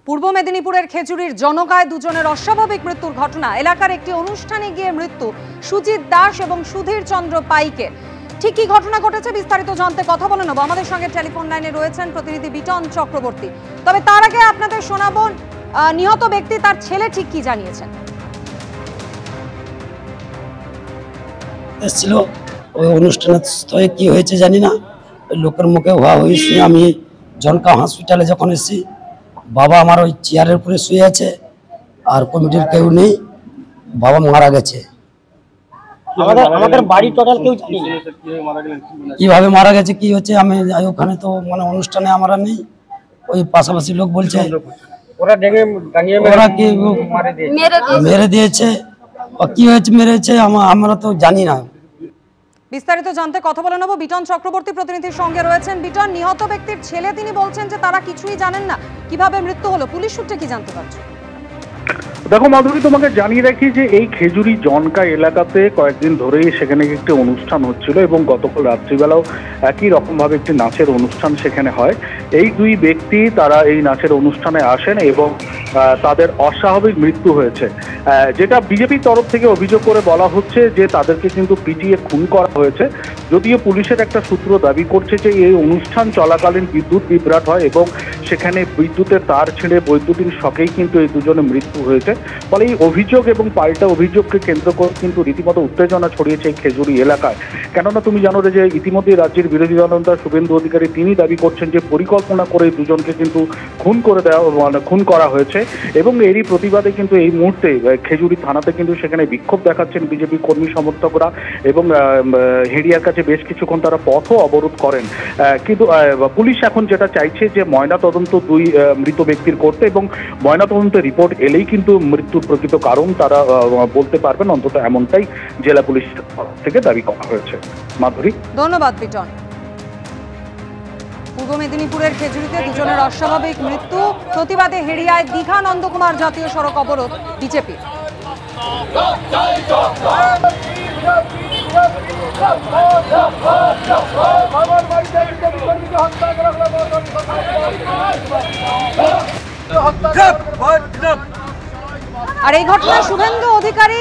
পূর্ব মেদিনীপুরের খেজুরির জনকায় দুজনের অস্বাভাবিক মৃত্যুর ঘটনা। এলাকার একটি অনুষ্ঠানে গিয়ে মৃত্যু সুজিত দাস এবং সুধীর চন্দ্র পাইকের। ঠিক কি ঘটনা ঘটেছে বিস্তারিত জানতে কথা বলে নেব। আমাদের সঙ্গে টেলিফোন লাইনে রয়েছেন প্রতিনিধি বিটন চক্রবর্তী। তবে তার আগে আপনাদের শোনাবো নিহত ব্যক্তি তার ছেলে ঠিক কি জানিয়েছেন। এসেছিল ওই অনুষ্ঠানের স্থলে কি হয়েছে জানি না, ওই লোকের মুখে হওয়া হয়েছে। আমি জনকা হসপিটালে যখন এসেছি, বাবা আমার ওই চেয়ারের উপরে শুয়ে আছে, আর কমিটির কেউ নেই, বাবা মারা গেছে। আমাদের বাড়ি টোটাল কেউ জানি না কিভাবে মারা গেছে কি হচ্ছে, আমি ওখানে তো মানে অনুষ্ঠানে আমরা নেই। ওই পাশাপাশি লোক বলছে ওরা কি মেরে দিয়েছে, কি হয়েছে মেরেছে আমরা তো জানি না। বিস্তারিত জানতে কথা বলে নেব। বিটন চক্রবর্তী প্রতিনিধির সঙ্গে রয়েছেন। বিটন, নিহত ব্যক্তির ছেলে তিনি বলছেন যে তারা কিছুই জানেন না কিভাবে মৃত্যু হলো, পুলিশ সূত্রে কি জানতে পারছো? দেখো মাধুরী, তোমাকে জানিয়ে রাখি যে এই খেজুরি জনকা এলাকাতে কয়েকদিন ধরেই সেখানে একটি অনুষ্ঠান হচ্ছিল এবং গতকাল রাত্রিবেলাও একই রকমভাবে একটি নাচের অনুষ্ঠান সেখানে হয়। এই দুই ব্যক্তি তারা এই নাচের অনুষ্ঠানে আসেন এবং তাদের অস্বাভাবিক মৃত্যু হয়েছে, যেটা বিজেপির তরফ থেকে অভিযোগ করে বলা হচ্ছে যে তাদেরকে কিন্তু পিটিয়ে খুন করা হয়েছে। যদিও পুলিশের একটা সূত্র দাবি করছে যে এই অনুষ্ঠান চলাকালীন বিদ্যুৎ বিভ্রাট হয় এবং সেখানে বিদ্যুতের তার ছিঁড়ে বৈদ্যুতিক শকেই কিন্তু এই দুজনের মৃত্যু হয়েছে। ফলে এই অভিযোগ এবং পাল্টা অভিযোগকে কেন্দ্র করে কিন্তু রীতিমতো উত্তেজনা ছড়িয়েছে এই খেজুরি এলাকায়। কেননা তুমি জানো যে ইতিমধ্যে রাজ্যের বিরোধী দলনেতা শুভেন্দু অধিকারী তিনি দাবি করছেন যে পরিকল্পনা করে দুজনকে কিন্তু খুন করা হয়েছে এবং এরই প্রতিবাদে কিন্তু এই মুহূর্তে খেজুরি থানাতে কিন্তু সেখানে বিক্ষোভ দেখাচ্ছেন বিজেপি কর্মী সমর্থকরা এবং হেরিয়ার কাছে বেশ কিছুক্ষণ তারা পথও অবরোধ করেন। কিন্তু পুলিশ এখন যেটা চাইছে যে ময়নাতদন্ত দুই মৃত ব্যক্তির করতে এবং ময়নাতদন্তের রিপোর্ট এলেই কিন্তু মৃত্যুর প্রকৃত কারণ তারা বলতে পারবেন, অন্তত এমনটাই জেলা পুলিশ থেকে দাবি করা হয়েছে। মাধুরী, ধন্যবাদ বিটন। পূর্ব মেদিনীপুরের খেজুরিতে দুজনের অস্বাভাবিক মৃত্যু, প্রতিবাদে হেরিয়ায় দীঘা নন্দকুমার জাতীয় সড়ক অবরোধ বিজেপি। আর এই ঘটনায় শুভেন্দু অধিকারী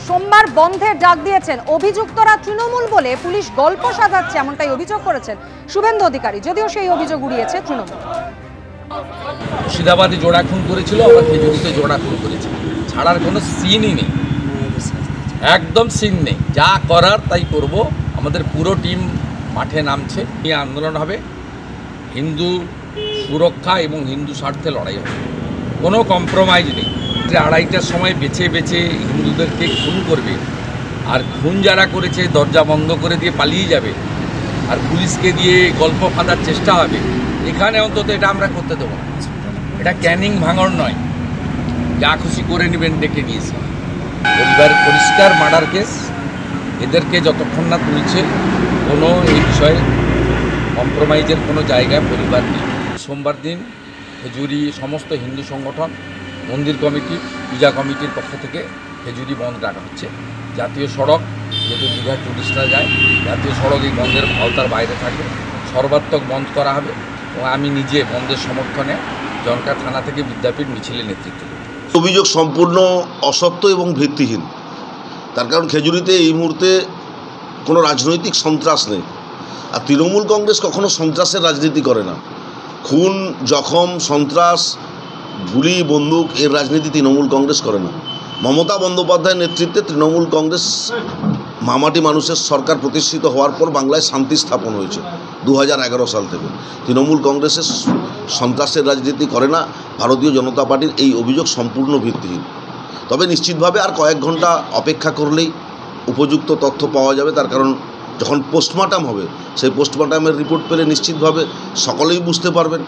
সোমবার বন্ধের ডাক দিয়েছেন। অভিযুক্তরা তৃণমূল বলে পুলিশ গল্প সাজাচ্ছে, এমনটাই অভিযোগ করেছেন শুভেন্দু অধিকারী, যদিও সেই অভিযোগ উড়িয়েছে তৃণমূল। মুর্শিদাবাদে জোড়া খুন করেছিল, আমরা খেজুরিতে জোড়া খুন করেছি, ছাড়ার কোনো সিনই নেই, একদম সিন নেই। যা করার তাই করব। আমাদের পুরো টিম মাঠে নামছে, এই আন্দোলন হবে, হিন্দু সুরক্ষা এবং হিন্দু স্বার্থে লড়াই হবে, কোনো কম্প্রোমাইজ নেই। 2:30টার সময় বেছে বেছে হিন্দুদেরকে খুন করবে, আর খুন যারা করেছে দরজা বন্ধ করে দিয়ে পালিয়ে যাবে, আর পুলিশকে দিয়ে গল্প ফাঁদার চেষ্টা হবে। এখানে অন্তত এটা আমরা করতে দেবো না। এটা ক্যানিং ভাঙড় নয়, যা খুশি করে নেবেন ডেকে নিয়েছি। পরিবার পরিষ্কার মার্ডার কেস, এদেরকে যতক্ষণ না তুলছে কোনো এই বিষয়ে কম্প্রোমাইজের কোনো জায়গায় পরিবার নেই। সোমবার দিন খেজুরি সমস্ত হিন্দু সংগঠন, মন্দির কমিটি, পূজা কমিটির পক্ষ থেকে খেজুরি বন্ধ ডাকা হচ্ছে। জাতীয় সড়ক যেহেতু দীঘার টুরিস্টরা যায়, জাতীয় সড়ক এই বন্ধের আওতার বাইরে থাকবে, সর্বাত্মক বন্ধ করা হবে এবং আমি নিজে বন্ধের সমর্থনে জনকা থানা থেকে বিদ্যাপীঠ মিছিলের নেতৃত্ব দেব। অভিযোগ সম্পূর্ণ অসত্য এবং ভিত্তিহীন। তার কারণ খেজুরিতে এই মুহূর্তে কোনো রাজনৈতিক সন্ত্রাস নেই, আর তৃণমূল কংগ্রেস কখনো সন্ত্রাসের রাজনীতি করে না। খুন, জখম, সন্ত্রাস, গুলি, বন্দুক এর রাজনীতি তৃণমূল কংগ্রেস করে না। মমতা বন্দ্যোপাধ্যায়ের নেতৃত্বে তৃণমূল কংগ্রেস মামাটি মানুষের সরকার প্রতিষ্ঠিত হওয়ার পর বাংলায় শান্তি স্থাপন হয়েছে 2011 সাল থেকে। তৃণমূল কংগ্রেসের সন্ত্রাসের রাজনীতি করে না। ভারতীয় জনতা পার্টির এই অভিযোগ সম্পূর্ণ ভিত্তিহীন। তবে নিশ্চিতভাবে আর কয়েক ঘন্টা অপেক্ষা করলেই উপযুক্ত তথ্য পাওয়া যাবে। তার কারণ যখন পোস্টমর্টম হবে, সেই পোস্টমর্টমের রিপোর্ট পেলে নিশ্চিতভাবে সকলেই বুঝতে পারবেন।